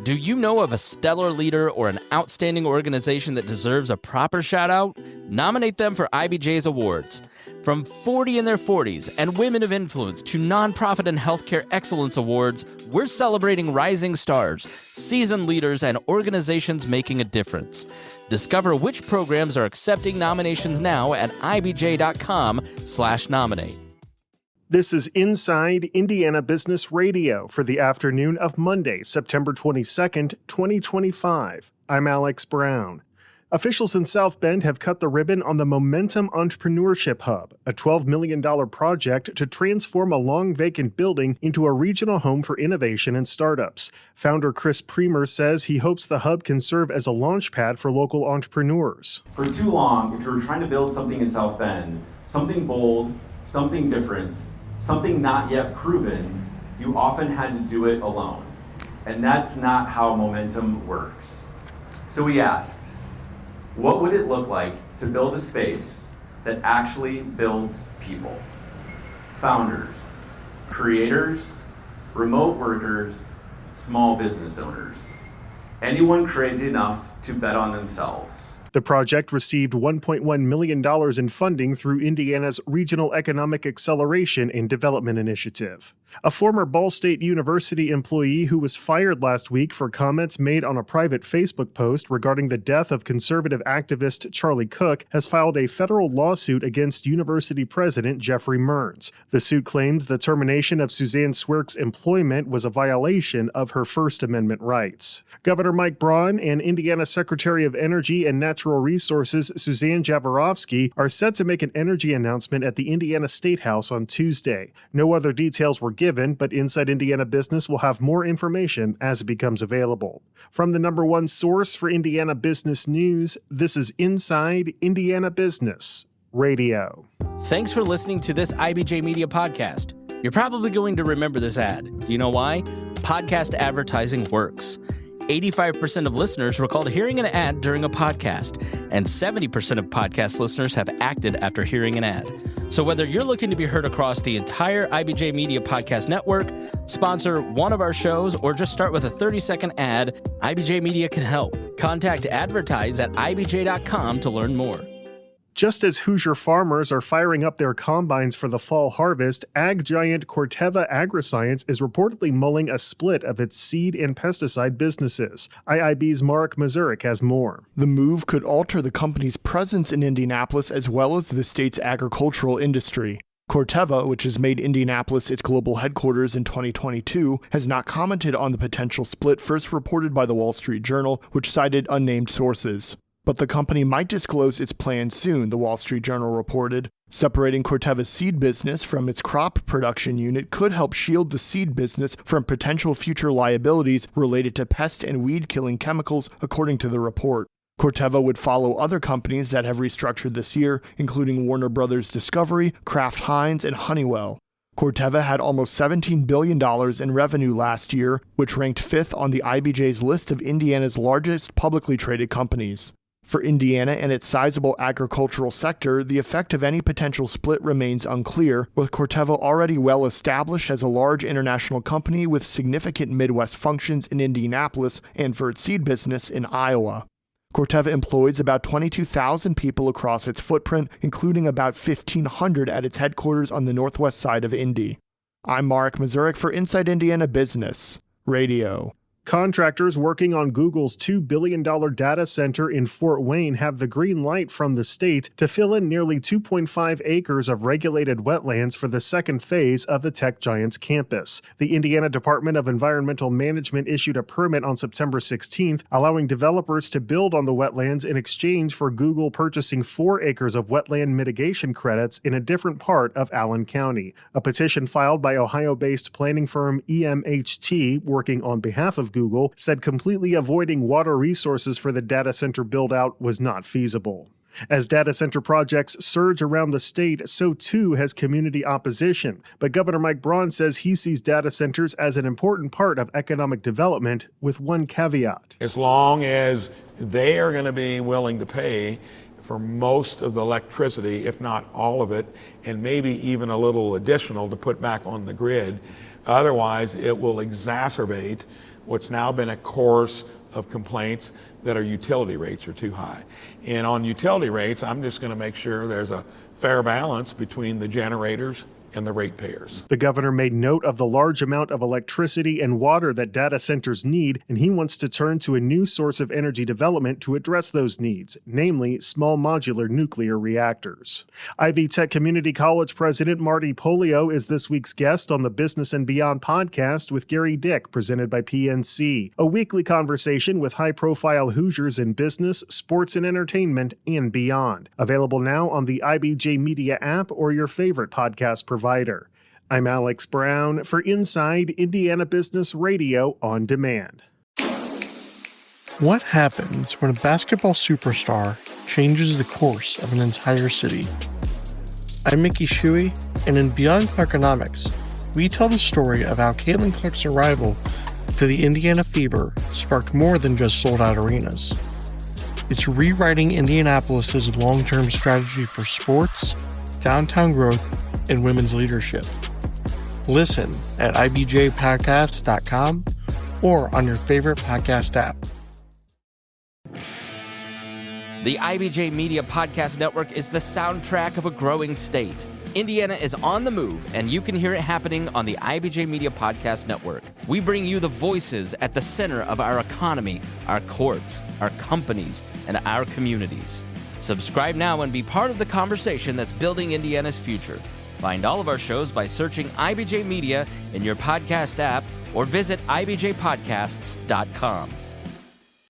Do you know of a stellar leader or an outstanding organization that deserves a proper shout-out? Nominate them for IBJ's awards. From 40 in their 40s and Women of Influence to Nonprofit and Healthcare Excellence Awards, we're celebrating rising stars, seasoned leaders, and organizations making a difference. Discover which programs are accepting nominations now at ibj.com/nominate. This is Inside Indiana Business Radio for the afternoon of Monday, September 22nd, 2025. I'm Alex Brown. Officials in South Bend have cut the ribbon on the Momentum Entrepreneurship Hub, a $12 million project to transform a long-vacant building into a regional home for innovation and startups. Founder Chris Premer says he hopes the hub can serve as a launchpad for local entrepreneurs. For too long, if you were trying to build something in South Bend, something bold, something different, something not yet proven, you often had to do it alone. And that's not how momentum works. So we asked, what would it look like to build a space that actually builds people? Founders, creators, remote workers, small business owners. Anyone crazy enough to bet on themselves. The project received $1.1 million in funding through Indiana's Regional Economic Acceleration and Development Initiative. A former Ball State University employee who was fired last week for comments made on a private Facebook post regarding the death of conservative activist Charlie Cook has filed a federal lawsuit against university president Jeffrey Mearns. The suit claims the termination of Suzanne Swerk's employment was a violation of her First Amendment rights. Governor Mike Braun and Indiana Secretary of Energy and Natural Resources Suzanne Jaworowski are set to make an energy announcement at the Indiana State House on Tuesday. No other details were given, but Inside Indiana Business will have more information as it becomes available. From the number one source for Indiana business news, this is Inside Indiana Business Radio. Thanks for listening to this IBJ Media podcast. You're probably going to remember this ad. Do you know why? Podcast advertising works. 85% of listeners recalled hearing an ad during a podcast, and 70% of podcast listeners have acted after hearing an ad. So whether you're looking to be heard across the entire IBJ Media Podcast Network, sponsor one of our shows, or just start with a 30-second ad, IBJ Media can help. Contact advertise at ibj.com to learn more. Just as Hoosier farmers are firing up their combines for the fall harvest, ag giant Corteva Agriscience is reportedly mulling a split of its seed and pesticide businesses. IIB's Mark Mazurik has more. The move could alter the company's presence in Indianapolis as well as the state's agricultural industry. Corteva, which has made Indianapolis its global headquarters in 2022, has not commented on the potential split first reported by the Wall Street Journal, which cited unnamed sources. But the company might disclose its plans soon, the Wall Street Journal reported. Separating Corteva's seed business from its crop production unit could help shield the seed business from potential future liabilities related to pest and weed-killing chemicals, according to the report. Corteva would follow other companies that have restructured this year, including Warner Brothers Discovery, Kraft Heinz, and Honeywell. Corteva had almost $17 billion in revenue last year, which ranked fifth on the IBJ's list of Indiana's largest publicly traded companies. For Indiana and its sizable agricultural sector, the effect of any potential split remains unclear, with Corteva already well established as a large international company with significant Midwest functions in Indianapolis and for its seed business in Iowa. Corteva employs about 22,000 people across its footprint, including about 1,500 at its headquarters on the northwest side of Indy. I'm Mark Mazurik for Inside Indiana Business Radio. Contractors working on Google's $2 billion data center in Fort Wayne have the green light from the state to fill in nearly 2.5 acres of regulated wetlands for the second phase of the tech giant's campus. The Indiana Department of Environmental Management issued a permit on September 16th, allowing developers to build on the wetlands in exchange for Google purchasing 4 acres of wetland mitigation credits in a different part of Allen County. A petition filed by Ohio-based planning firm EMHT, working on behalf of Google, said completely avoiding water resources for the data center build-out was not feasible. As data center projects surge around the state, so too has community opposition. But Governor Mike Braun says he sees data centers as an important part of economic development, with one caveat. As long as they are going to be willing to pay for most of the electricity, if not all of it, and maybe even a little additional to put back on the grid. Otherwise, it will exacerbate what's now been a course of complaints that our utility rates are too high. And on utility rates, I'm just going to make sure there's a fair balance between the generators and the ratepayers. The governor made note of the large amount of electricity and water that data centers need, and he wants to turn to a new source of energy development to address those needs, namely small modular nuclear reactors. Ivy Tech Community College President Marty Polio is this week's guest on the Business and Beyond podcast with Gary Dick, presented by PNC, a weekly conversation with high-profile Hoosiers in business, sports, and entertainment, and beyond. Available now on the IBJ Media app or your favorite podcast provider. I'm Alex Brown for Inside Indiana Business Radio on Demand. What happens when a basketball superstar changes the course of an entire city? I'm Mickey Shuey, and in Beyond Clarkonomics, we tell the story of how Caitlin Clark's arrival to the Indiana Fever sparked more than just sold-out arenas. It's rewriting Indianapolis's long-term strategy for sports, downtown growth, and women's leadership. Listen at ibjpodcast.com or on your favorite podcast app. The IBJ Media Podcast Network is the soundtrack of a growing state. Indiana is on the move, and you can hear it happening on the IBJ Media Podcast Network. We bring you the voices at the center of our economy, our courts, our companies, and our communities. Subscribe now and be part of the conversation that's building Indiana's future. Find all of our shows by searching IBJ Media in your podcast app or visit ibjpodcasts.com.